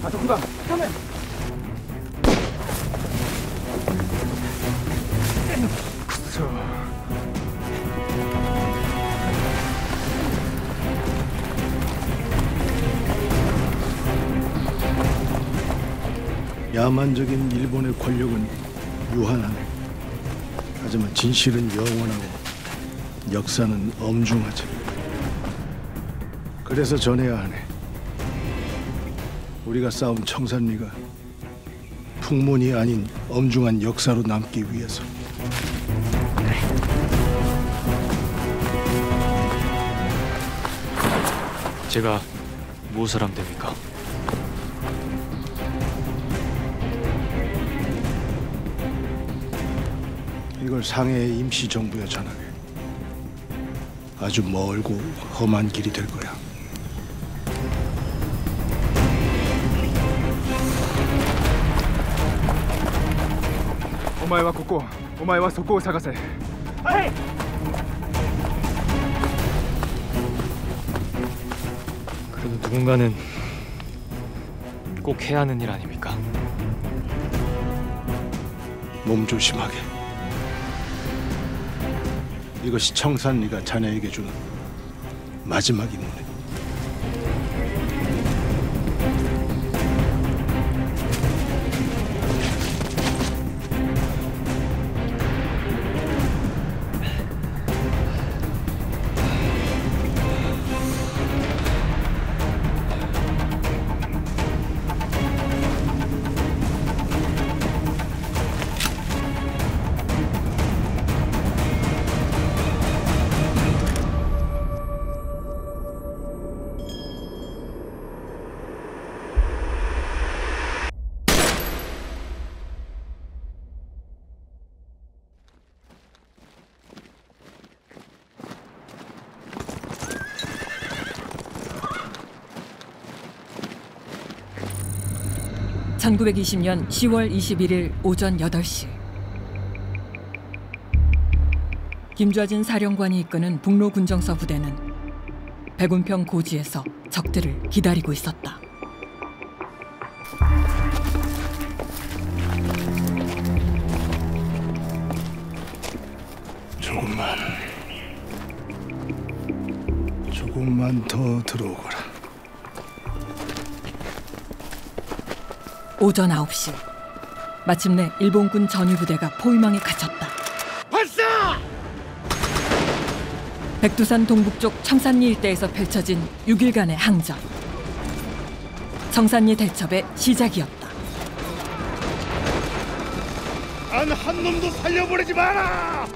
저구가 카메. 야만적인 일본의 권력은 유한하네. 하지만 진실은 영원하고 역사는 엄중하지. 그래서 전해야 하네. 우리가 쌓은 청산리가 풍문이 아닌 엄중한 역사로 남기 위해서. 제가 무엇을 하면 됩니까? 이걸 상해의 임시정부에 전하게. 아주 멀고 험한 길이 될 거야. 오마에와 고고, 오마에와 소고를 사가세. 하이! 그래도 누군가는 꼭 해야 하는 일 아닙니까? 몸 조심하게. 이것이 청산리가 자네에게 주는 마지막 임무네. (1920년 10월 21일) 오전 8시 김좌진 사령관이 이끄는 북로군정서 부대는 백운평 고지에서 적들을 기다리고 있었다. 조금만 더 들어오거라. 오전 9시 마침내 일본군 전위부대가 포위망에 갇혔다. 발사! 백두산 동북쪽 청산리 일대에서 펼쳐진 6일간의 항전. 청산리 대첩의 시작이었다. 단 한 놈도 살려보내지 마라!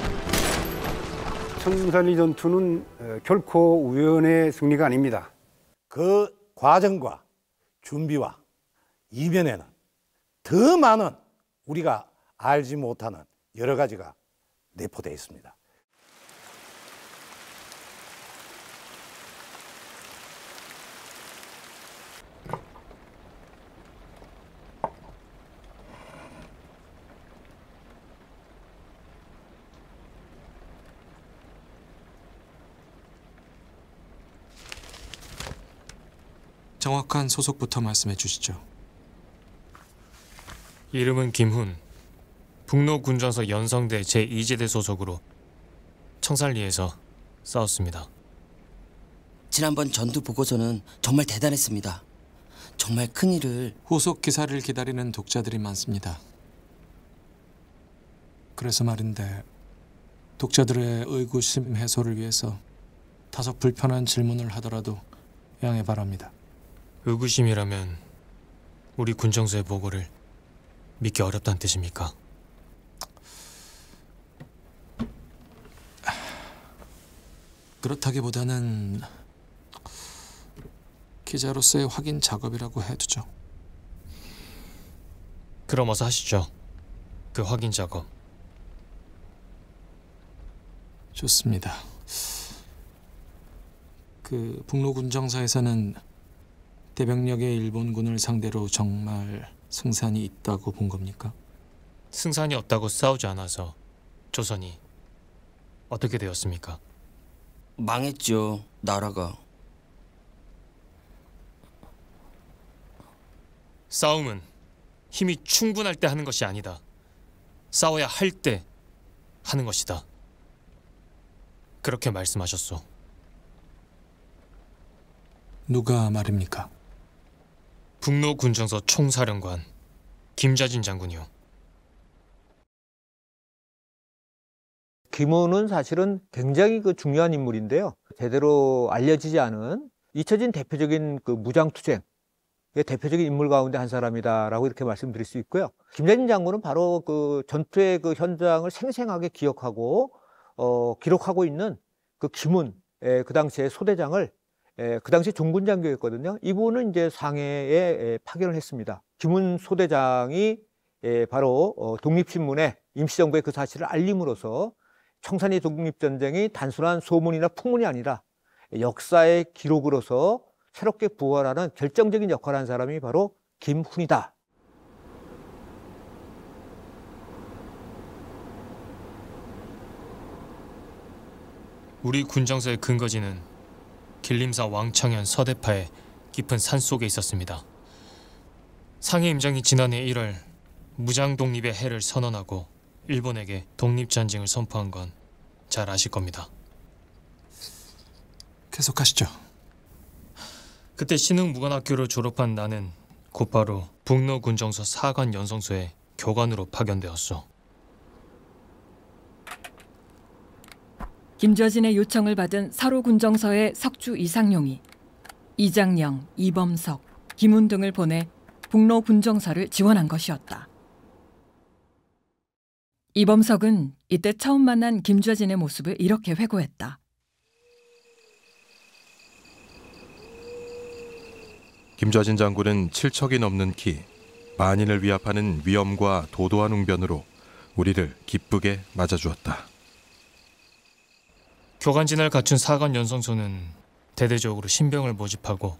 청산리 전투는 결코 우연의 승리가 아닙니다. 그 과정과 준비와 이면에는 더 많은 우리가 알지 못하는 여러 가지가 내포되어 있습니다. 정확한 소속부터 말씀해 주시죠. 이름은 김훈. 북로군전서 연성대 제2제대 소속으로 청산리에서 싸웠습니다. 지난번 전투 보고서는 정말 대단했습니다. 정말 큰일을... 후속 기사를 기다리는 독자들이 많습니다. 그래서 말인데 독자들의 의구심 해소를 위해서 다소 불편한 질문을 하더라도 양해 바랍니다. 의구심이라면 우리 군정서의 보고를 믿기 어렵다는 뜻입니까? 그렇다기보다는 기자로서의 확인 작업이라고 해두죠. 그럼 어서 하시죠. 그 확인 작업. 좋습니다. 그 북로군정사에서는 대병력의 일본군을 상대로 정말 승산이 있다고 본 겁니까? 승산이 없다고 싸우지 않아서 조선이 어떻게 되었습니까? 망했죠, 나라가. 싸움은 힘이 충분할 때 하는 것이 아니다. 싸워야 할 때 하는 것이다. 그렇게 말씀하셨소. 누가 말입니까? 북로군정서 총사령관 김좌진 장군이요. 김훈은 사실은 굉장히 중요한 인물인데요. 제대로 알려지지 않은 잊혀진 대표적인 무장투쟁의 대표적인 인물 가운데 한 사람이다라고 이렇게 말씀드릴 수 있고요. 김좌진 장군은 바로 전투의 현장을 생생하게 기억하고 기록하고 있는 김훈 그 당시의 소대장을 그 당시 종군장교였거든요. 이분은 이제 상해에 파견을 했습니다. 김훈 소대장이 바로 독립신문에 임시정부의 그 사실을 알림으로써 청산리 독립전쟁이 단순한 소문이나 풍문이 아니라 역사의 기록으로서 새롭게 부활하는 결정적인 역할을 한 사람이 바로 김훈이다. 우리 군정서의 근거지는 길림사 왕창현 서대파의 깊은 산속에 있었습니다. 상해 임장이 지난해 1월 무장 독립의 해를 선언하고 일본에게 독립전쟁을 선포한 건 잘 아실 겁니다. 계속하시죠. 그때 신흥무관학교를 졸업한 나는 곧바로 북로군정서 사관 연성소에 교관으로 파견되었소. 김좌진의 요청을 받은 서로군정서의 석주 이상용이 이장령, 이범석, 김훈 등을 보내 북로군정서를 지원한 것이었다. 이범석은 이때 처음 만난 김좌진의 모습을 이렇게 회고했다. 김좌진 장군은 7척이 넘는 키, 만인을 위압하는 위엄과 도도한 웅변으로 우리를 기쁘게 맞아주었다. 교관진을 갖춘 사관 연성소는 대대적으로 신병을 모집하고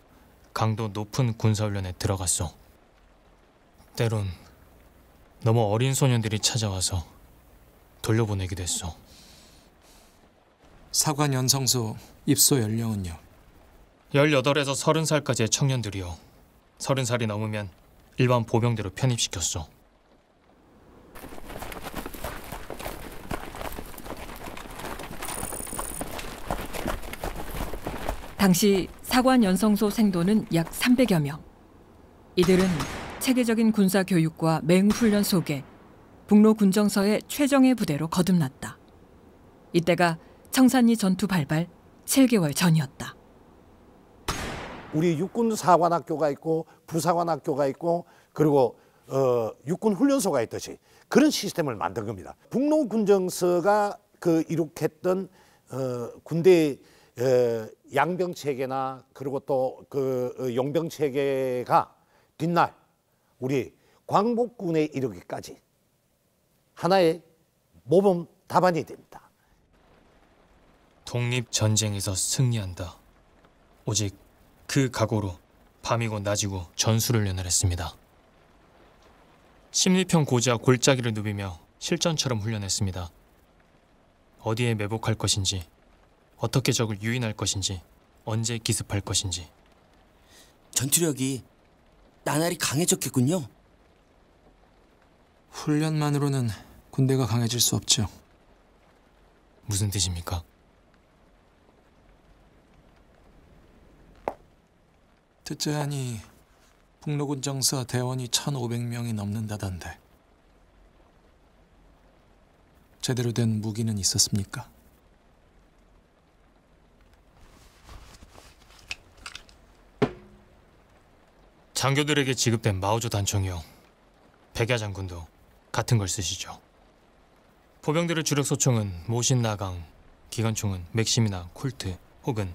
강도 높은 군사훈련에 들어갔소. 때론 너무 어린 소년들이 찾아와서 돌려보내기도 했소. 사관 연성소 입소 연령은요? 18에서 30살까지의 청년들이요. 30살이 넘으면 일반 보병대로 편입시켰소. 당시 사관 연성소 생도는 약 300여 명. 이들은 체계적인 군사 교육과 맹훈련 속에 북로군정서의 최정예 부대로 거듭났다. 이때가 청산리 전투 발발 7개월 전이었다. 우리 육군 사관학교가 있고 부사관학교가 있고 그리고 육군 훈련소가 있듯이 그런 시스템을 만든 겁니다. 북로군정서가 이룩했던 군대 양병 체계나 그리고 또 용병 체계가 뒷날 우리 광복군에 이르기까지 하나의 모범 답안이 됩니다. 독립전쟁에서 승리한다. 오직 그 각오로 밤이고 낮이고 전술훈련을 했습니다. 심리평 고지와 골짜기를 누비며 실전처럼 훈련했습니다. 어디에 매복할 것인지, 어떻게 적을 유인할 것인지, 언제 기습할 것인지. 전투력이 나날이 강해졌겠군요. 훈련만으로는 군대가 강해질 수 없죠. 무슨 뜻입니까? 듣자 하니 북로군정서 대원이 1,500명이 넘는다던데 제대로 된 무기는 있었습니까? 장교들에게 지급된 마오조 단총이요. 백야 장군도 같은 걸 쓰시죠. 보병들의 주력 소총은 모신 나강, 기관총은 맥심이나 콜트 혹은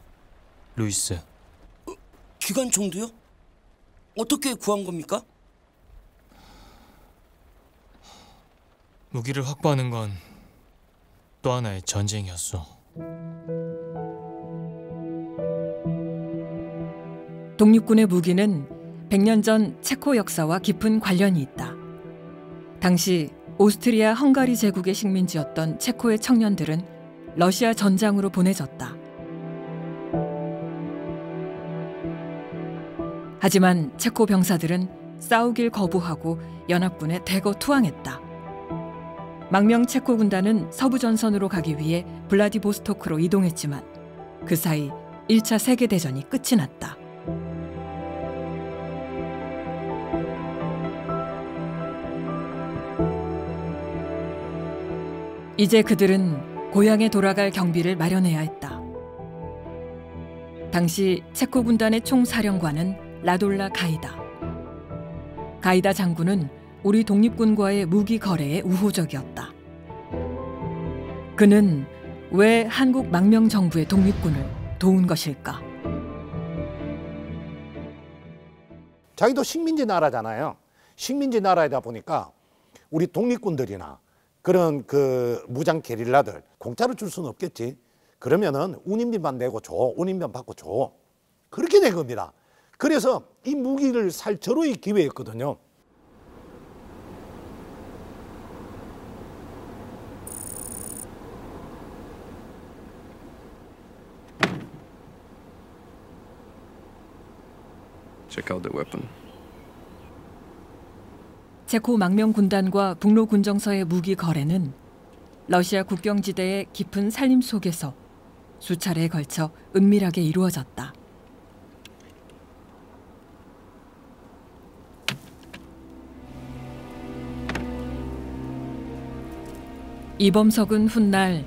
루이스. 기관총도요? 어떻게 구한 겁니까? 무기를 확보하는 건 또 하나의 전쟁이었어. 독립군의 무기는 100년 전 체코 역사와 깊은 관련이 있다. 당시 오스트리아 헝가리 제국의 식민지였던 체코의 청년들은 러시아 전장으로 보내졌다. 하지만 체코 병사들은 싸우길 거부하고 연합군에 대거 투항했다. 망명 체코 군단은 서부 전선으로 가기 위해 블라디보스토크로 이동했지만 그 사이 1차 세계대전이 끝이 났다. 이제 그들은 고향에 돌아갈 경비를 마련해야 했다. 당시 체코 군단의 총사령관은 라돌라 가이다. 가이다 장군은 우리 독립군과의 무기 거래에 우호적이었다. 그는 왜 한국 망명 정부의 독립군을 도운 것일까? 자기도 식민지 나라잖아요. 식민지 나라이다 보니까 우리 독립군들이나 그런 그 무장 게릴라들 공짜로 줄 수는 없겠지. 그러면은 운임비만 내고 줘. 운임비만 받고 줘. 그렇게 된 겁니다. 그래서 이 무기를 살 절호의 기회였거든요. Check out the weapon. 체코 망명 군단과 북로 군정서의 무기 거래는 러시아 국경지대의 깊은 산림 속에서 수차례에 걸쳐 은밀하게 이루어졌다. 이범석은 훗날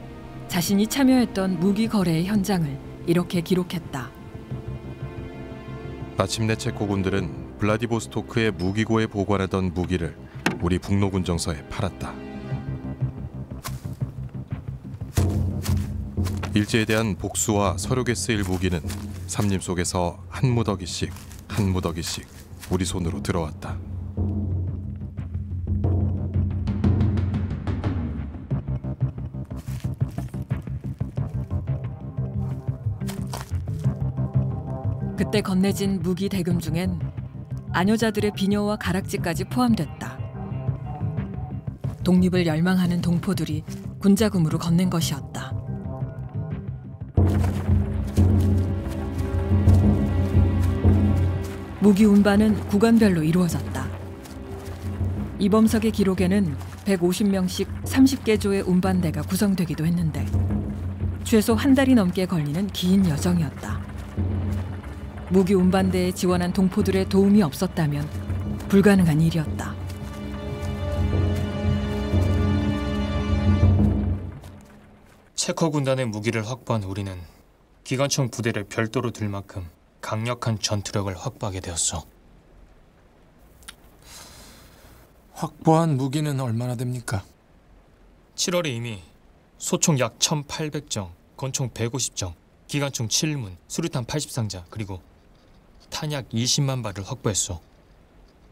자신이 참여했던 무기 거래의 현장을 이렇게 기록했다. 마침내 체코군들은 블라디보스토크의 무기고에 보관하던 무기를 우리 북로 군정서에 팔았다. 일제에 대한 복수와 서력에 쓰일 무기는 삼림 속에서 한 무더기씩 한 무더기씩 우리 손으로 들어왔다. 그때 건네진 무기 대금 중엔 아녀자들의 비녀와 가락지까지 포함됐다. 독립을 열망하는 동포들이 군자금으로 건넨 것이었다. 무기 운반은 구간별로 이루어졌다. 이범석의 기록에는 150명씩 30개 조의 운반대가 구성되기도 했는데 최소 한 달이 넘게 걸리는 긴 여정이었다. 무기 운반대에 지원한 동포들의 도움이 없었다면 불가능한 일이었다. 체코 군단의 무기를 확보한 우리는 기관총 부대를 별도로 둘 만큼 강력한 전투력을 확보하게 되었어. 확보한 무기는 얼마나 됩니까? 7월에 이미 소총 약 1,800정, 권총 150정, 기관총 7문, 수류탄 80상자, 그리고 탄약 20만 발을 확보했어.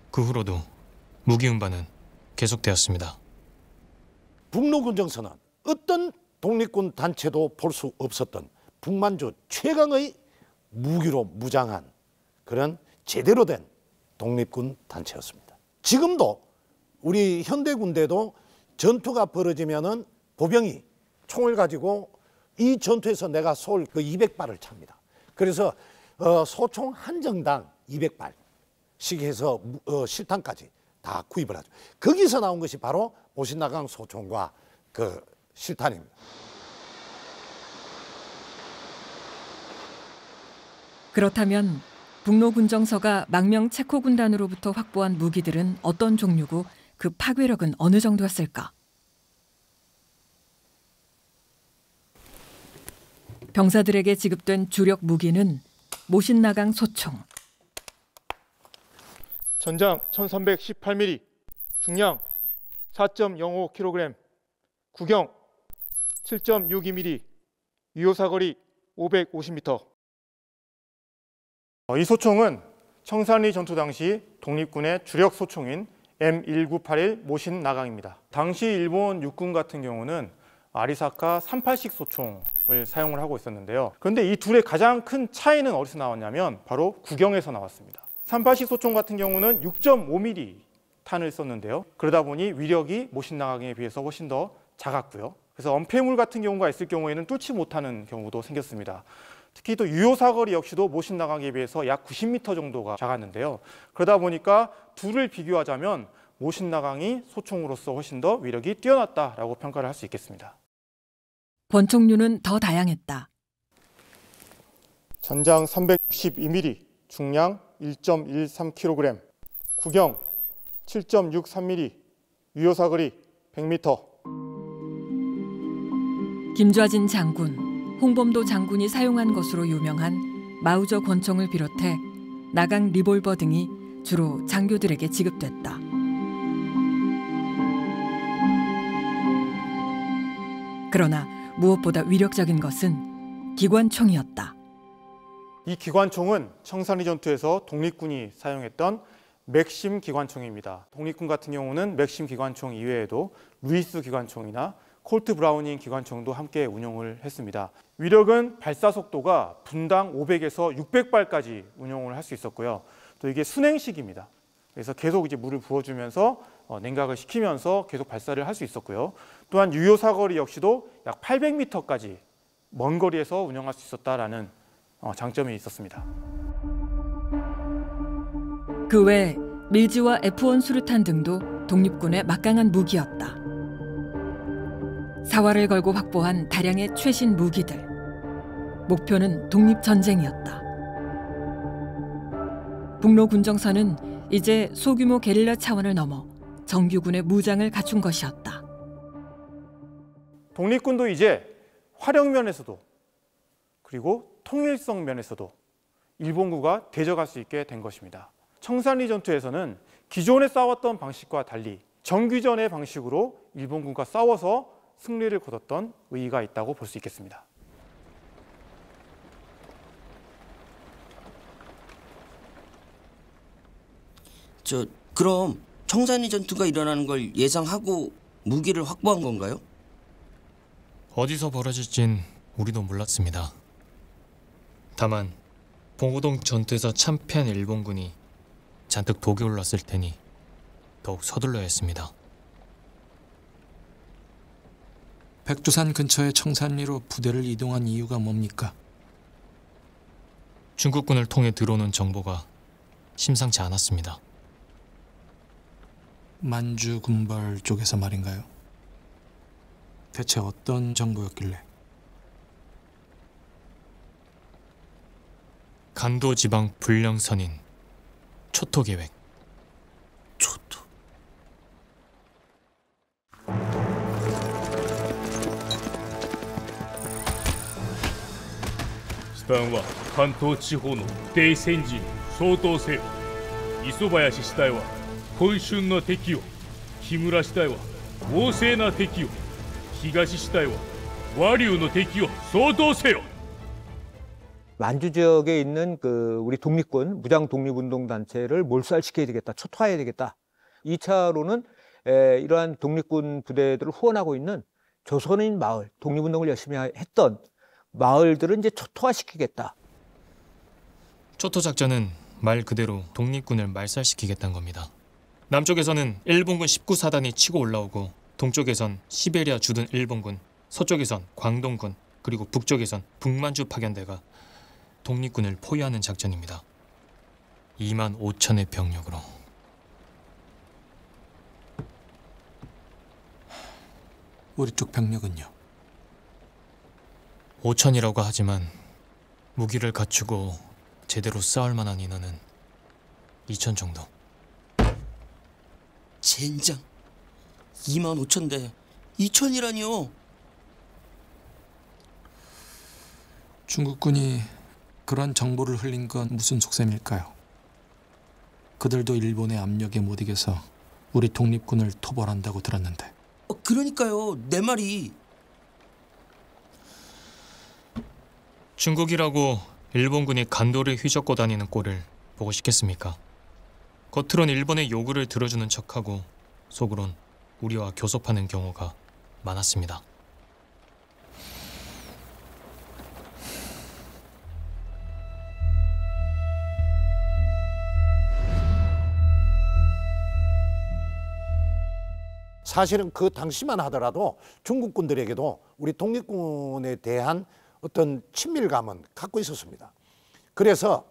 그 후로도 무기 운반은 계속되었습니다. 북로 군정서는 어떤 독립군 단체도 볼 수 없었던 북만주 최강의 무기로 무장한 그런 제대로 된 독립군 단체였습니다. 지금도 우리 현대 군대도 전투가 벌어지면은 보병이 총을 가지고 이 전투에서 내가 쏠 그 200발을 찹니다. 그래서 소총 한 정당 200발씩 해서 실탄까지 다 구입을 하죠. 거기서 나온 것이 바로 모신나강 소총과 그 실탄입니다. 그렇다면 북로 군정서가 망명 체코 군단으로부터 확보한 무기들은 어떤 종류고 그 파괴력은 어느 정도였을까? 병사들에게 지급된 주력 무기는 모신나강 소총. 전장 1318mm, 중량 4.05kg, 구경 7.62mm, 유효사거리 550m. 이 소총은 청산리 전투 당시 독립군의 주력 소총인 M1981 모신 나강입니다. 당시 일본 육군 같은 경우는 아리사카 38식 소총을 사용을 하고 있었는데요. 그런데 이 둘의 가장 큰 차이는 어디서 나왔냐면 바로 구경에서 나왔습니다. 38식 소총 같은 경우는 6.5mm 탄을 썼는데요. 그러다 보니 위력이 모신 나강에 비해서 훨씬 더 작았고요. 그래서 엄폐물 같은 경우가 있을 경우에는 뚫지 못하는 경우도 생겼습니다. 특히 또 유효 사거리 역시도 모신 나강에 비해서 약 90m 정도가 작았는데요. 그러다 보니까 둘을 비교하자면 모신 나강이 소총으로서 훨씬 더 위력이 뛰어났다라고 평가를 할 수 있겠습니다. 권총류는 더 다양했다. 전장 362mm, 중량 1.13kg, 구경 7.63mm, 유효 사거리 100m. 김좌진 장군, 홍범도 장군이 사용한 것으로 유명한 마우저 권총을 비롯해 나강 리볼버 등이 주로 장교들에게 지급됐다. 그러나 무엇보다 위력적인 것은 기관총이었다. 이 기관총은 청산리 전투에서 독립군이 사용했던 맥심 기관총입니다. 독립군 같은 경우는 맥심 기관총 이외에도 루이스 기관총이나 콜트 브라우닝 기관총도 함께 운용을 했습니다. 위력은 발사 속도가 분당 500에서 600발까지 운용을 할 수 있었고요. 또 이게 순행식입니다. 그래서 계속 이제 물을 부어주면서 냉각을 시키면서 계속 발사를 할 수 있었고요. 또한 유효 사거리 역시도 약 800m까지 먼 거리에서 운영할 수 있었다라는 장점이 있었습니다. 그 외 밀지와 F1 수류탄 등도 독립군의 막강한 무기였다. 사활을 걸고 확보한 다량의 최신 무기들. 목표는 독립전쟁이었다. 북로 군정선은 이제 소규모 게릴라 차원을 넘어 정규군의 무장을 갖춘 것이었다. 독립군도 이제 화력 면에서도 그리고 통일성 면에서도 일본군과 대적할 수 있게 된 것입니다. 청산리 전투에서는 기존에 싸웠던 방식과 달리 정규전의 방식으로 일본군과 싸워서 승리를 거뒀던 의의가 있다고 볼 수 있겠습니다. 그럼 청산리 전투가 일어나는 걸 예상하고 무기를 확보한 건가요? 어디서 벌어질진 우리도 몰랐습니다. 다만 봉오동 전투에서 참패한 일본군이 잔뜩 독이 올랐을 테니 더욱 서둘러야 했습니다. 백두산 근처의 청산리로 부대를 이동한 이유가 뭡니까? 중국군을 통해 들어오는 정보가 심상치 않았습니다. 만주 군벌 쪽에서 말인가요? 대체 어떤 정보였길래? 간도 지방 불령선인 초토 계획. 초토. スタンは関東地方の帝戦時に相当せよ。磯林支隊は今春の敵を、木村支隊は旺盛な敵を、東支隊は和流の敵を相当せよ。 만주 지역에 있는 우리 독립군 무장 독립운동 단체를 몰살시켜야 되겠다, 초토화해야 되겠다. 2차로는 이러한 독립군 부대들을 후원하고 있는 조선인 마을, 독립운동을 열심히 했던 마을들은 이제 초토화시키겠다. 초토 작전은 말 그대로 독립군을 말살시키겠다는 겁니다. 남쪽에서는 일본군 19사단이 치고 올라오고 동쪽에선 시베리아 주둔 일본군, 서쪽에선 광동군, 그리고 북쪽에선 북만주 파견대가 독립군을 포위하는 작전입니다. 2만 5천의 병력으로. 우리 쪽 병력은요? 5천이라고 하지만 무기를 갖추고 제대로 싸울 만한 인원은 2천 정도. 젠장. 2만 5천대 2천이라니요. 중국군이 그런 정보를 흘린 건 무슨 속셈일까요? 그들도 일본의 압력에 못 이겨서 우리 독립군을 토벌한다고 들었는데. 그러니까요. 내 말이. 중국이라고 일본군이 간도를 휘젓고 다니는 꼴을 보고 싶겠습니까? 겉으론 일본의 요구를 들어주는 척하고 속으론 우리와 교섭하는 경우가 많았습니다. 사실은 그 당시만 하더라도 중국군들에게도 우리 독립군에 대한 어떤 친밀감은 갖고 있었습니다. 그래서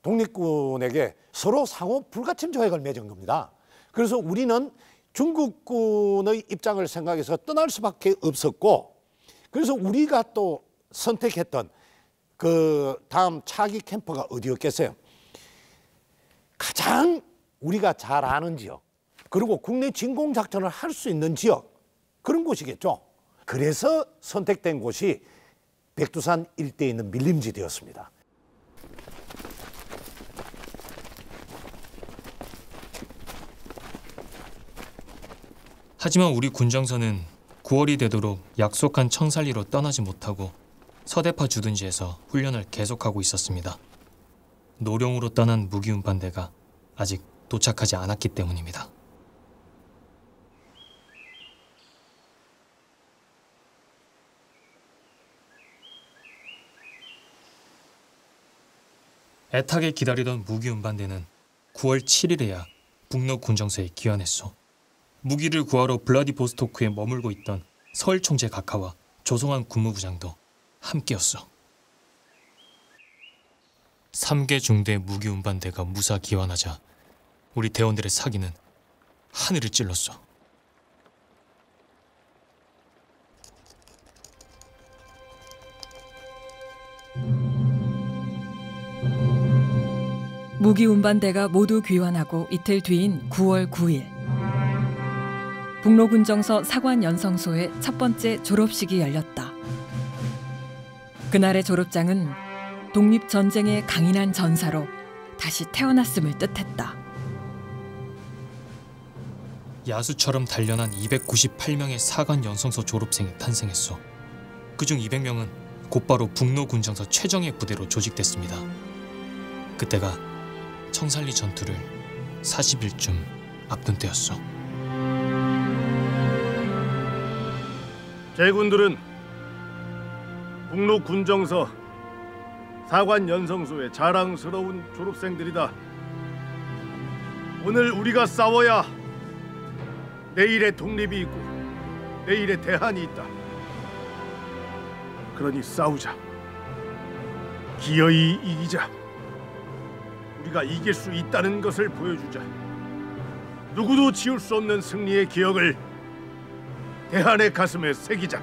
독립군에게 서로 상호 불가침 조약을 맺은 겁니다. 그래서 우리는 중국군의 입장을 생각해서 떠날 수밖에 없었고, 그래서 우리가 또 선택했던 그 다음 차기 캠프가 어디였겠어요? 가장 우리가 잘 아는 지역, 그리고 국내 진공 작전을 할 수 있는 지역, 그런 곳이겠죠. 그래서 선택된 곳이 백두산 일대에 있는 밀림지대였습니다. 하지만 우리 군정선은 9월이 되도록 약속한 청살리로 떠나지 못하고 서대파 주둔지에서 훈련을 계속하고 있었습니다. 노령으로 떠난 무기 운반대가 아직 도착하지 않았기 때문입니다. 애타게 기다리던 무기 운반대는 9월 7일에야 북로 군정서에 귀환했소. 무기를 구하러 블라디보스토크에 머물고 있던 서울 총재 각하와 조성환 군무부장도 함께였어. 3개 중대 무기 운반대가 무사 귀환하자 우리 대원들의 사기는 하늘을 찔렀어. 무기 운반대가 모두 귀환하고 이틀 뒤인 9월 9일. 북로군정서 사관연성소의 첫 번째 졸업식이 열렸다. 그날의 졸업장은 독립전쟁의 강인한 전사로 다시 태어났음을 뜻했다. 야수처럼 단련한 298명의 사관연성소 졸업생이 탄생했어. 그중 200명은 곧바로 북로군정서 최정예 부대로 조직됐습니다. 그때가 청살리 전투를 40일쯤 앞둔 때였어. 제군들은 북로 군정서 사관연성소의 자랑스러운 졸업생들이다. 오늘 우리가 싸워야 내일의 독립이 있고 내일의 대한이 있다. 그러니 싸우자. 기어이 이기자. 우리가 이길 수 있다는 것을 보여주자. 누구도 지울 수 없는 승리의 기억을 대한의 가슴에 새기자.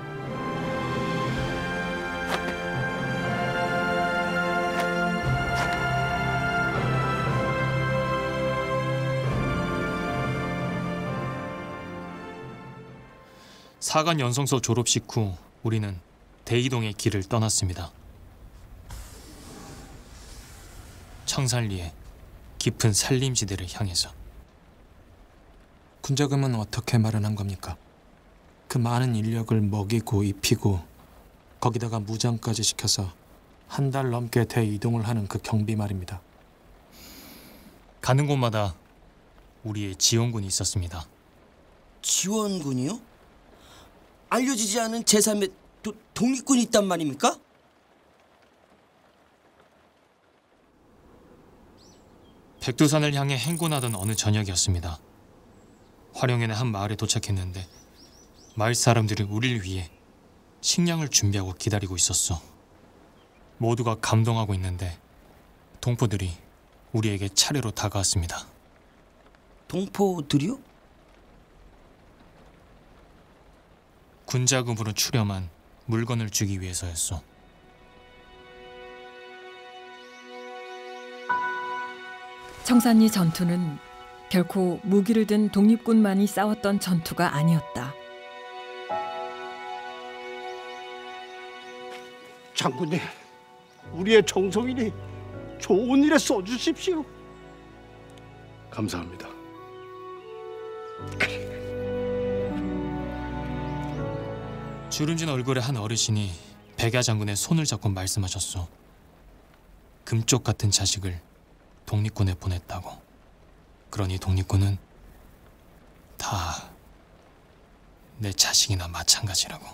사관연성소 졸업식 후 우리는 대이동의 길을 떠났습니다. 청살리의 깊은 산림지대를 향해서. 군자금은 어떻게 마련한 겁니까? 그 많은 인력을 먹이고 입히고 거기다가 무장까지 시켜서 한 달 넘게 대이동을 하는 그 경비 말입니다. 가는 곳마다 우리의 지원군이 있었습니다. 지원군이요? 알려지지 않은 제3의 독립군이 있단 말입니까? 백두산을 향해 행군하던 어느 저녁이었습니다. 화령연의 한 마을에 도착했는데 마을 사람들이 우리를 위해 식량을 준비하고 기다리고 있었어. 모두가 감동하고 있는데 동포들이 우리에게 차례로 다가왔습니다. 동포들이요? 군자금으로 출염한 물건을 주기 위해서였어. 청산리 전투는 결코 무기를 든 독립군만이 싸웠던 전투가 아니었다. 장군님, 우리의 정성이니 좋은 일에 써주십시오. 감사합니다. 주름진 얼굴의 한 어르신이 백야 장군의 손을 잡고 말씀하셨어. 금쪽 같은 자식을 독립군에 보냈다고. 그러니 독립군은 다 내 자식이나 마찬가지라고.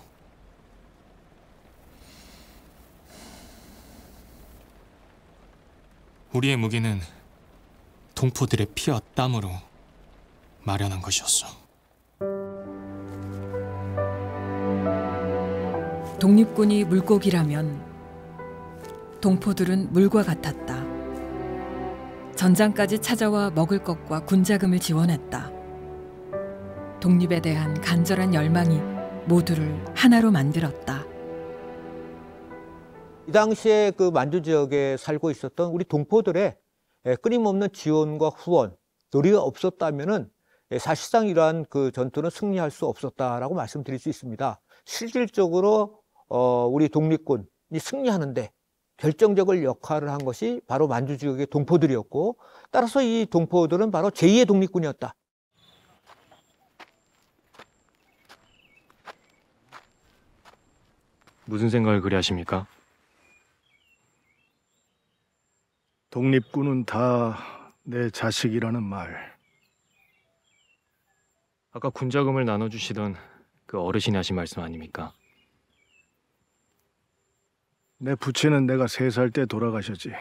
우리의 무기는 동포들의 피와 땀으로 마련한 것이었어. 독립군이 물고기라면 동포들은 물과 같았다. 전장까지 찾아와 먹을 것과 군자금을 지원했다. 독립에 대한 간절한 열망이 모두를 하나로 만들었다. 이 당시에 그 만주 지역에 살고 있었던 우리 동포들의 끊임없는 지원과 후원, 노력이 없었다면은 사실상 이러한 그 전투는 승리할 수 없었다라고 말씀드릴 수 있습니다. 실질적으로 우리 독립군이 승리하는데 결정적인 역할을 한 것이 바로 만주 지역의 동포들이었고, 따라서 이 동포들은 바로 제2의 독립군이었다. 무슨 생각을 그리 하십니까? 독립군은 다 내 자식이라는 말. 아까 군자금을 나눠주시던 그 어르신이 하신 말씀 아닙니까? 내 부친은 내가 3살 때 돌아가셨지.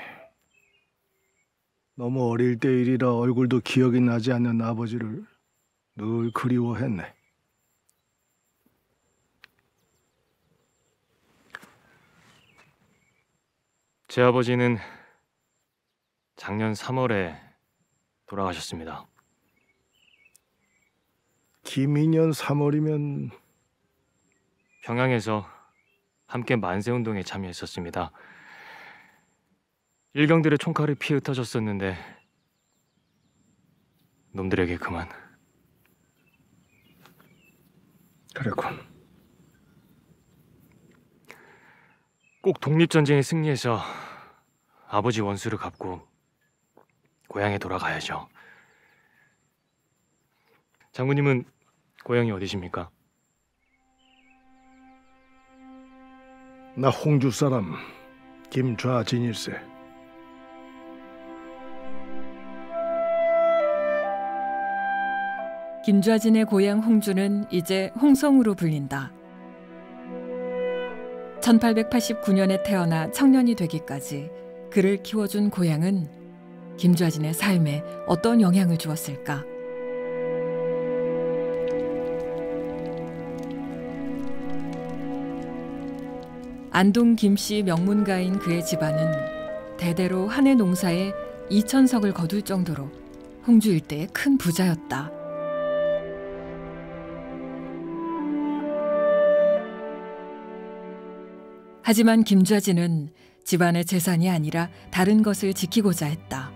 너무 어릴 때 일이라 얼굴도 기억이 나지 않는 아버지를 늘 그리워했네. 제 아버지는 작년 3월에 돌아가셨습니다. 김인년 3월이면 평양에서 함께 만세운동에 참여했었습니다. 일경들의 총칼이 피에 흩어졌었는데 놈들에게 그만. 그랬군. 꼭 독립전쟁에 승리해서 아버지 원수를 갚고 고향에 돌아가야죠. 장군님은 고향이 어디십니까? 나 홍주 사람 김좌진일세. 김좌진의 고향 홍주는 이제 홍성으로 불린다. 1889년에 태어나 청년이 되기까지 그를 키워준 고향은 김좌진의 삶에 어떤 영향을 주었을까? 안동 김씨 명문가인 그의 집안은 대대로 한해 농사에 2,000석을 거둘 정도로 홍주 일대의 큰 부자였다. 하지만 김좌진은 집안의 재산이 아니라 다른 것을 지키고자 했다.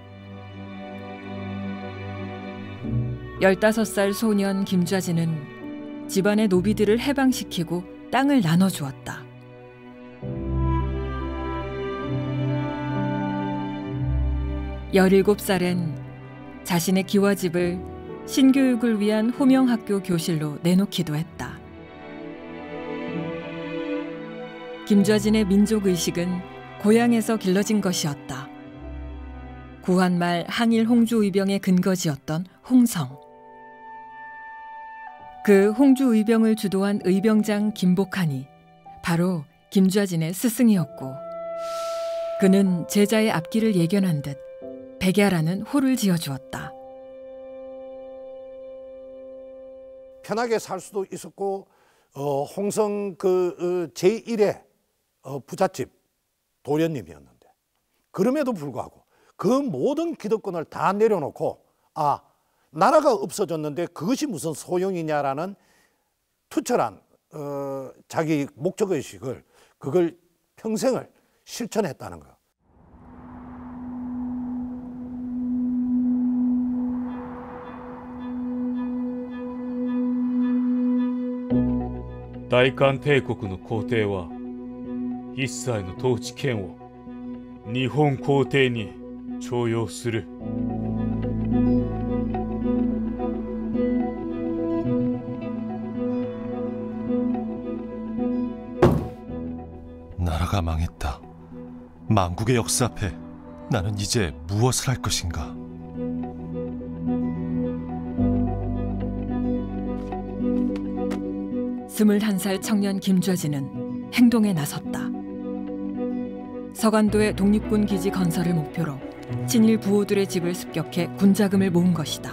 15살 소년 김좌진은 집안의 노비들을 해방시키고 땅을 나눠주었다. 17살엔 자신의 기와집을 신교육을 위한 호명학교 교실로 내놓기도 했다. 김좌진의 민족의식은 고향에서 길러진 것이었다. 구한말 항일 홍주의병의 근거지였던 홍성. 그 홍주의병을 주도한 의병장 김복한이 바로 김좌진의 스승이었고, 그는 제자의 앞길을 예견한 듯 백야라는 호를 지어주었다. 편하게 살 수도 있었고, 홍성 그 제1의 부잣집 도련님이었는데, 그럼에도 불구하고 그 모든 기득권을 다 내려놓고 나라가 없어졌는데 그것이 무슨 소용이냐라는 투철한 자기 목적의식을, 그걸 평생을 실천했다는 거예요.大韓帝国の皇帝は一切の統治権を日本皇帝に徴用する。 나라가 망했다. 망국의 역사 앞에 나는 이제 무엇을 할 것인가? 스물한 살 청년 김좌진은 행동에 나섰다. 서간도의 독립군 기지 건설을 목표로 친일 부호들의 집을 습격해 군자금을 모은 것이다.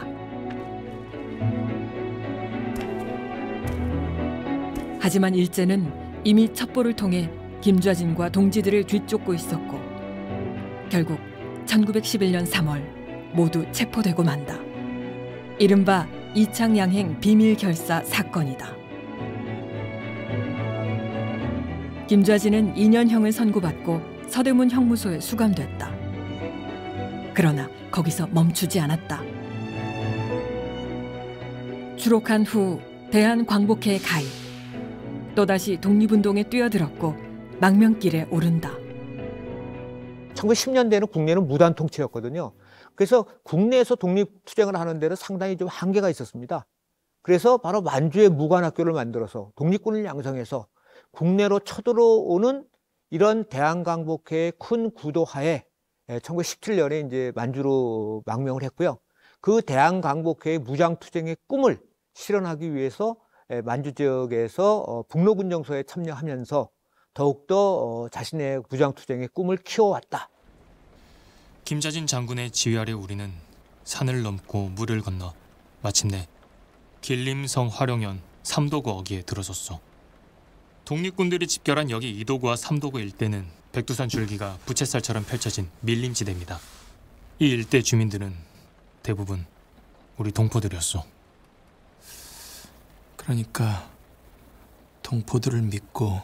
하지만 일제는 이미 첩보를 통해 김좌진과 동지들을 뒤쫓고 있었고 결국 1911년 3월 모두 체포되고 만다. 이른바 이창양행 비밀결사 사건이다. 김좌진은 2년형을 선고받고 서대문 형무소에 수감됐다. 그러나 거기서 멈추지 않았다. 추록한 후 대한광복회에 가입. 또다시 독립운동에 뛰어들었고 망명길에 오른다. 1910년대에는 국내는 무단 통치였거든요. 그래서 국내에서 독립투쟁을 하는 데는 상당히 좀 한계가 있었습니다. 그래서 바로 만주에 무관학교를 만들어서 독립군을 양성해서 국내로 쳐들어오는 이런 대한광복회의 큰 구도하에 1917년에 이제 만주로 망명을 했고요. 그 대한광복회의 무장투쟁의 꿈을 실현하기 위해서 만주 지역에서 북로군정서에 참여하면서 더욱더 자신의 무장투쟁의 꿈을 키워왔다. 김좌진 장군의 지휘 아래 우리는 산을 넘고 물을 건너 마침내 길림성 화룡현 삼도구 어귀에 들어섰어. 독립군들이 집결한 여기 이도구와 삼도구 일대는 백두산 줄기가 부채살처럼 펼쳐진 밀림지대입니다. 이 일대 주민들은 대부분 우리 동포들이었어. 그러니까 동포들을 믿고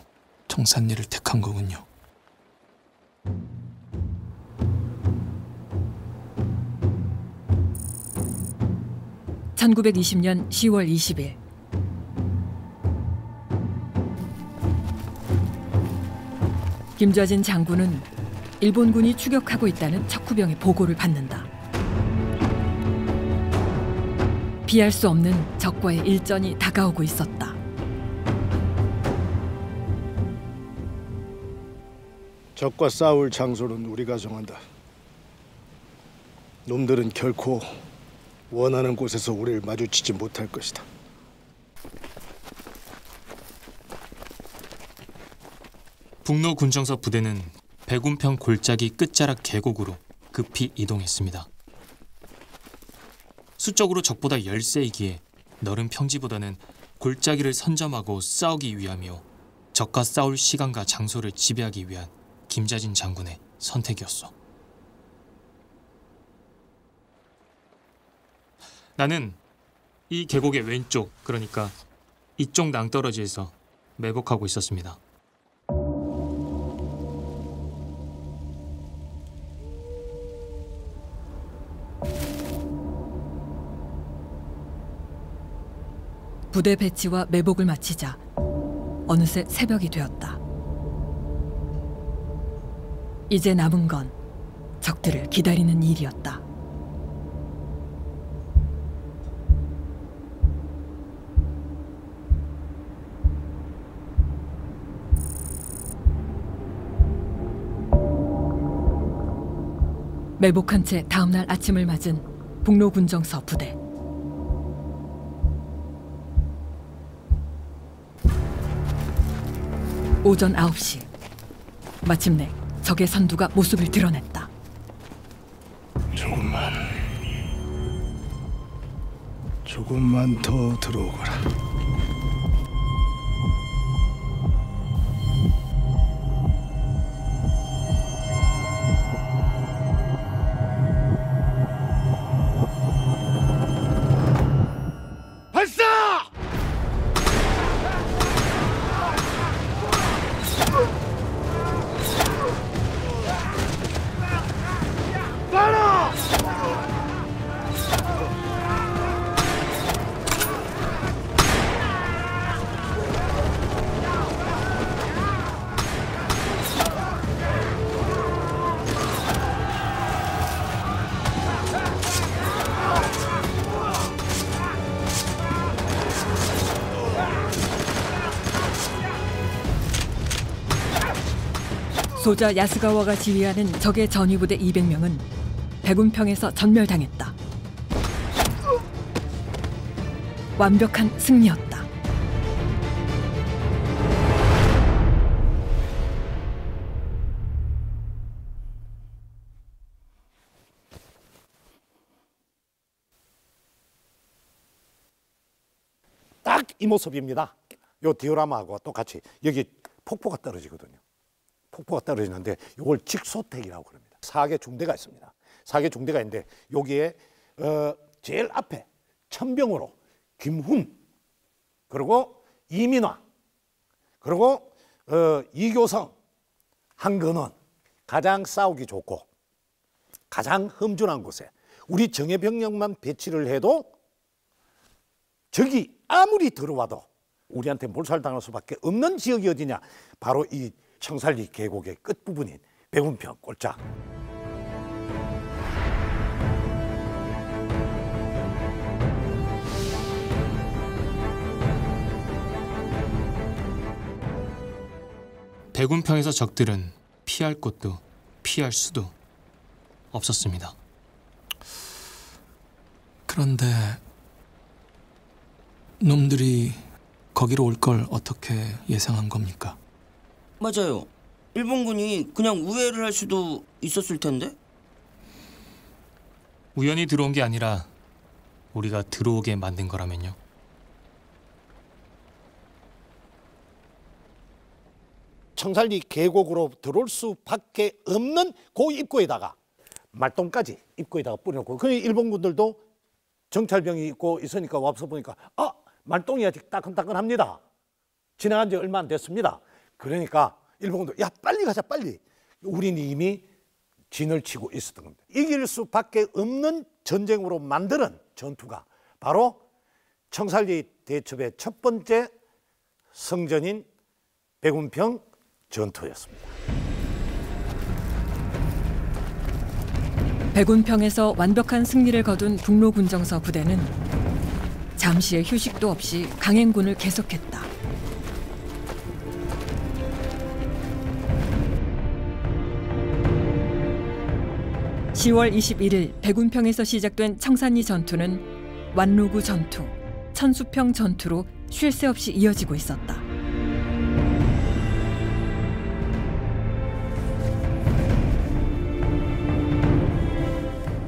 청산리를 택한 거군요. (1920년 10월 20일) 김좌진 장군은 일본군이 추격하고 있다는 척후병의 보고를 받는다. 피할 수 없는 적과의 일전이 다가오고 있었다. 적과 싸울 장소는 우리가 정한다. 놈들은 결코 원하는 곳에서 우리를 마주치지 못할 것이다. 북로 군정서 부대는 백운평 골짜기 끝자락 계곡으로 급히 이동했습니다. 수적으로 적보다 열세이기에 넓은 평지보다는 골짜기를 선점하고 싸우기 위함이요, 적과 싸울 시간과 장소를 지배하기 위한 김좌진 장군의 선택이었어. 나는 이 계곡의 왼쪽, 그러니까 이쪽 낭떠러지에서 매복하고 있었습니다. 부대 배치와 매복을 마치자 어느새 새벽이 되었다. 이제 남은 건 적들을 기다리는 일이었다. 매복한 채 다음날 아침을 맞은 북로군정서 부대. 오전 9시, 마침내 적의 선두가 모습을 드러냈다. 조금만 더 들어오거라. 발사! 빨라! 소자 야스가와가 지휘하는 적의 전위부대 200명은 백운평에서 전멸당했다. 완벽한 승리였다. 딱 이 모습입니다. 요 디오라마하고 똑같이 여기 폭포가 떨어지거든요. 폭포가 떨어지는데 이걸 직소택이라고 그럽니다. 4개 중대가 있습니다. 4개 중대가 있는데 여기에 제일 앞에 천병으로 김훈, 그리고 이민화, 그리고 이교성, 한근원, 가장 싸우기 좋고 가장 험준한 곳에 우리 정예병력만 배치를 해도 적이 아무리 들어와도 우리한테 몰살당할 수밖에 없는 지역이 어디냐? 바로 이 청살리 계곡의 끝부분인 백운평 골짜. 백운평에서 적들은 피할 곳도 피할 수도 없었습니다. 그런데 놈들이 거기로 올 걸 어떻게 예상한 겁니까? 맞아요. 일본군이 그냥 우회를 할 수도 있었을 텐데. 우연히 들어온 게 아니라 우리가 들어오게 만든 거라면요. 청살리 계곡으로 들어올 수밖에 없는 그 입구에다가 말똥까지 입구에다가 뿌려놓고, 그 일본군들도 정찰병이 있고 있으니까 와서 보니까 말똥이 아직 따끈따끈합니다. 지나간 지 얼마 안 됐습니다. 그러니까 일본군도 야 빨리 가자 빨리. 우리는 이미 진을 치고 있었던 겁니다. 이길 수밖에 없는 전쟁으로 만드는 전투가 바로 청살리 대첩의 첫 번째 성전인 백운평 전투였습니다. 백운평에서 완벽한 승리를 거둔 북로군정서 부대는 잠시의 휴식도 없이 강행군을 계속했다. (10월 21일) 백운평에서 시작된 청산리 전투는 완로구 전투, 천수평 전투로 쉴 새 없이 이어지고 있었다.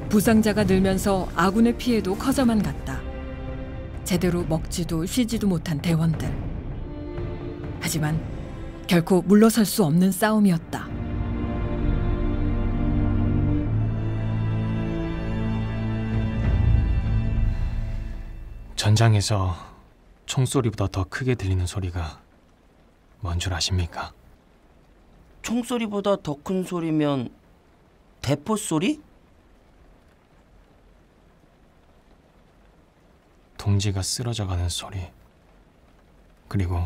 부상자가 늘면서 아군의 피해도 커져만 갔다. 제대로 먹지도 쉬지도 못한 대원들. 하지만 결코 물러설 수 없는 싸움이었다. 전장에서 총소리보다 더 크게 들리는 소리가 뭔 줄 아십니까? 총소리보다 더 큰 소리면 대포 소리? 동지가 쓰러져가는 소리, 그리고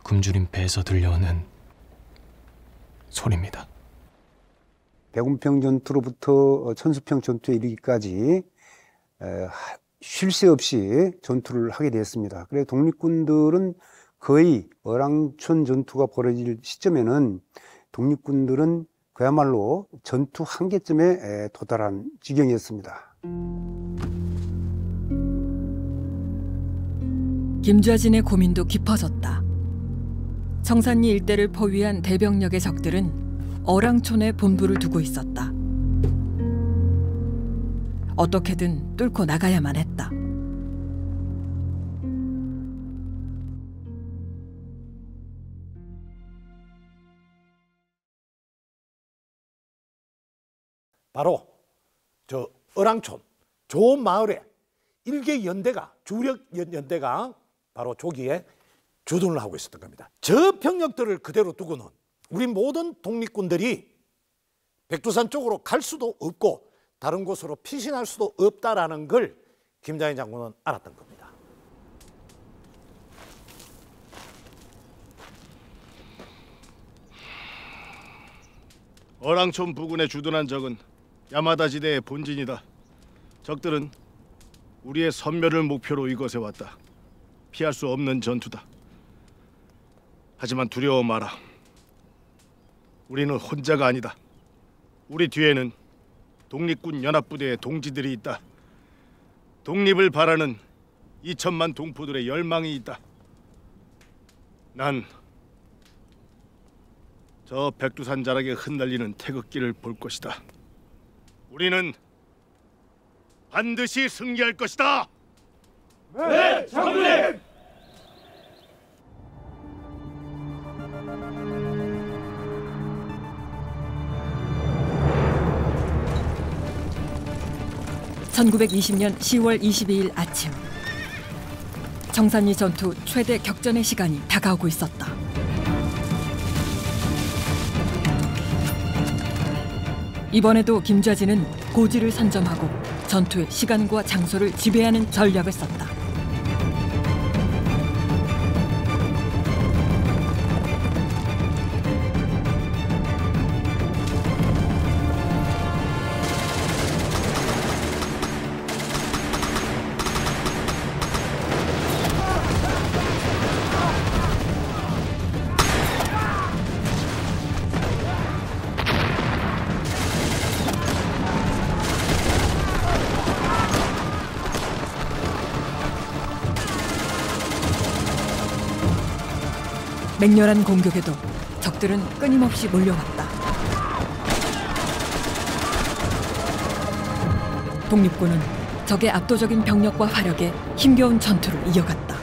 굶주린 배에서 들려오는 소리입니다. 백운평 전투로부터 천수평 전투에 이르기까지 쉴 새 없이 전투를 하게 되었습니다. 그래서 독립군들은 거의 어랑촌 전투가 벌어질 시점에는 독립군들은 그야말로 전투 한계점에 도달한 지경이었습니다. 김좌진의 고민도 깊어졌다. 청산리 일대를 포위한 대병력의 적들은 어랑촌에 본부를 두고 있었다. 어떻게든 뚫고 나가야만 했다. 바로 저 어랑촌 좋은 마을에 일개 연대가, 주력 연대가 바로 조기에 주둔을 하고 있었던 겁니다. 저 병력들을 그대로 두고는 우리 모든 독립군들이 백두산 쪽으로 갈 수도 없고 다른 곳으로 피신할 수도 없다라는 걸 김장희 장군은 알았던 겁니다. 어랑촌 부근에 주둔한 적은 야마다 지대의 본진이다. 적들은 우리의 선멸을 목표로 이곳에 왔다. 피할 수 없는 전투다. 하지만 두려워 마라. 우리는 혼자가 아니다. 우리 뒤에는 독립군 연합부대의 동지들이 있다. 독립을 바라는 2천만 동포들의 열망이 있다. 난 저 백두산 자락에 흩날리는 태극기를 볼 것이다. 우리는 반드시 승리할 것이다. 네, 장군님! (1920년 10월 22일) 아침, 청산리 전투 최대 격전의 시간이 다가오고 있었다. 이번에도 김좌진은 고지를 선점하고 전투의 시간과 장소를 지배하는 전략을 썼다. 맹렬한 공격에도 적들은 끊임없이 몰려왔다. 독립군은 적의 압도적인 병력과 화력에 힘겨운 전투를 이어갔다.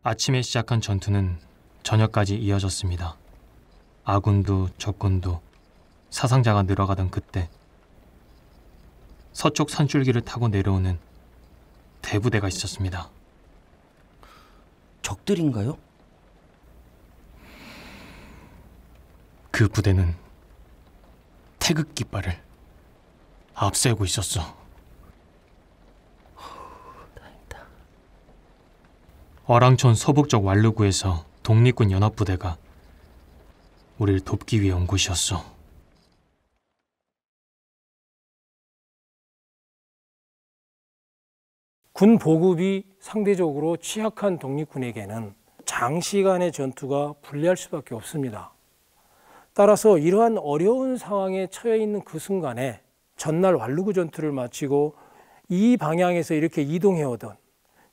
아침에 시작한 전투는 저녁까지 이어졌습니다. 아군도 적군도 사상자가 늘어가던 그때 서쪽 산줄기를 타고 내려오는 대부대가 있었습니다. 적들인가요? 그 부대는 태극 깃발을 앞세우고 있었어. 다행이다. 어랑촌 서북쪽 완루구에서 독립군 연합부대가 우리를 돕기 위해 온 곳이었어. 군 보급이 상대적으로 취약한 독립군에게는 장시간의 전투가 불리할 수밖에 없습니다. 따라서 이러한 어려운 상황에 처해 있는 그 순간에 전날 완루구 전투를 마치고 이 방향에서 이렇게 이동해오던,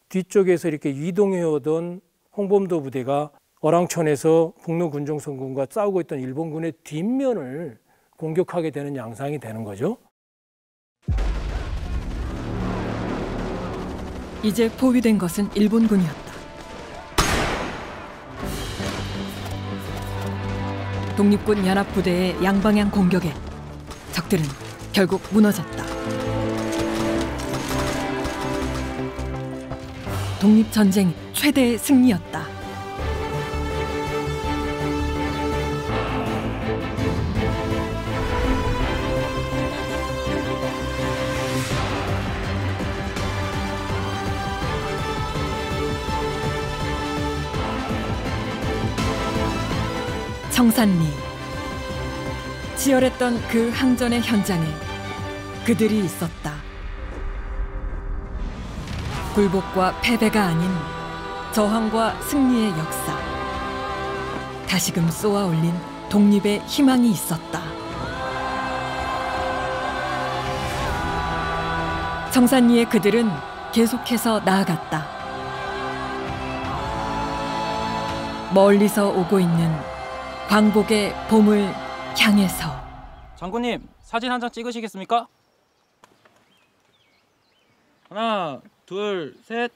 뒤쪽에서 이렇게 이동해오던 홍범도 부대가 어랑촌에서 북로군정선군과 싸우고 있던 일본군의 뒷면을 공격하게 되는 양상이 되는 거죠. 이제 포위된 것은 일본군이었다. 독립군 연합부대의 양방향 공격에 적들은 결국 무너졌다. 독립전쟁 최대의 승리였다. 청산리. 치열했던 그 항전의 현장에 그들이 있었다. 굴복과 패배가 아닌 저항과 승리의 역사. 다시금 쏘아올린 독립의 희망이 있었다. 청산리의 그들은 계속해서 나아갔다. 멀리서 오고 있는 광복의 봄을 향해서. 장군님, 사진 한 장 찍으시겠습니까? 하나, 둘, 셋.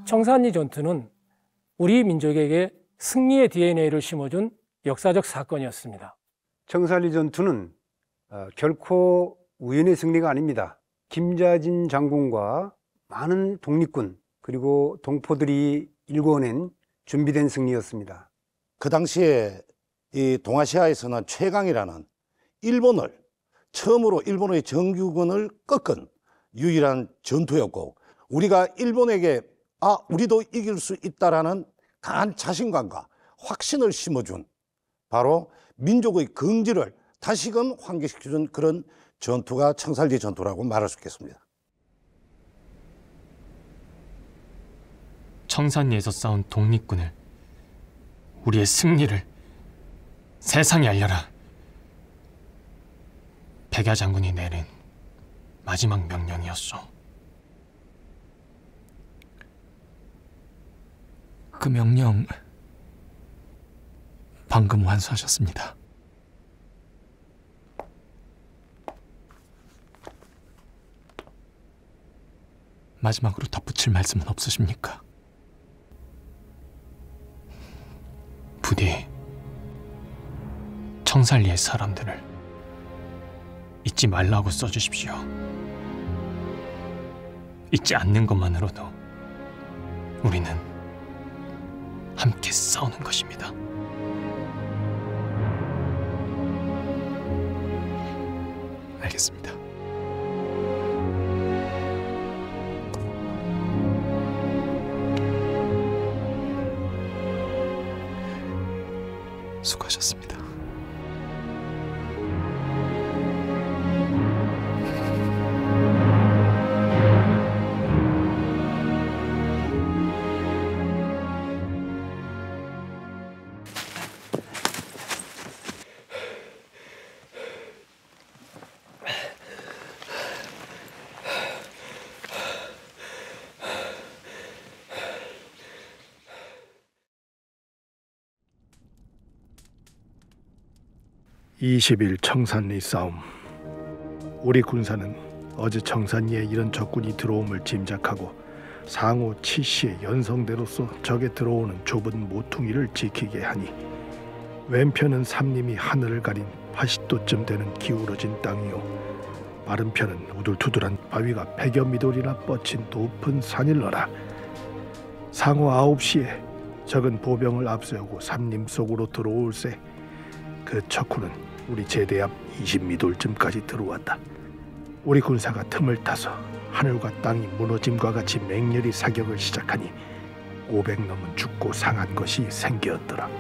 청산리 전투는 우리 민족에게 승리의 DNA를 심어준 역사적 사건이었습니다. 청산리 전투는 결코 우연의 승리가 아닙니다. 김좌진 장군과 많은 독립군 그리고 동포들이 일궈낸 준비된 승리였습니다. 그 당시에 이 동아시아에서는 최강이라는 일본을 처음으로 일본의 정규군을 꺾은 유일한 전투였고, 우리가 일본에게 우리도 이길 수 있다라는 강한 자신감과 확신을 심어준 바로 민족의 긍지를 다시금 환기시켜준 그런 전투가 청산리 전투라고 말할 수 있겠습니다. 청산리에서 싸운 독립군을, 우리의 승리를 세상에 알려라. 백야 장군이 내린 마지막 명령이었어. 그 명령 방금 완수하셨습니다. 마지막으로 덧붙일 말씀은 없으십니까? 부디 청산리의 사람들을 잊지 말라고 써주십시오. 잊지 않는 것만으로도 우리는 함께 싸우는 것입니다. 알겠습니다. 수고하셨습니다. (20일) 청산리 싸움. 우리 군사는 어제 청산리에 이런 적군이 들어옴을 짐작하고 상호 7시에 연성대로서 적에 들어오는 좁은 모퉁이를 지키게 하니, 왼편은 삼림이 하늘을 가린 80도쯤 되는 기울어진 땅이요, 맞은편은 우둘투둘한 바위가 100여 미돌이나 뻗친 높은 산일러라. 상호 9시에 적은 보병을 앞세우고 삼림 속으로 들어올세 그 척후는 우리 제대 앞 20미돌쯤까지 들어왔다. 우리 군사가 틈을 타서 하늘과 땅이 무너짐과 같이 맹렬히 사격을 시작하니 500 넘은 죽고 상한 것이 생겼더라.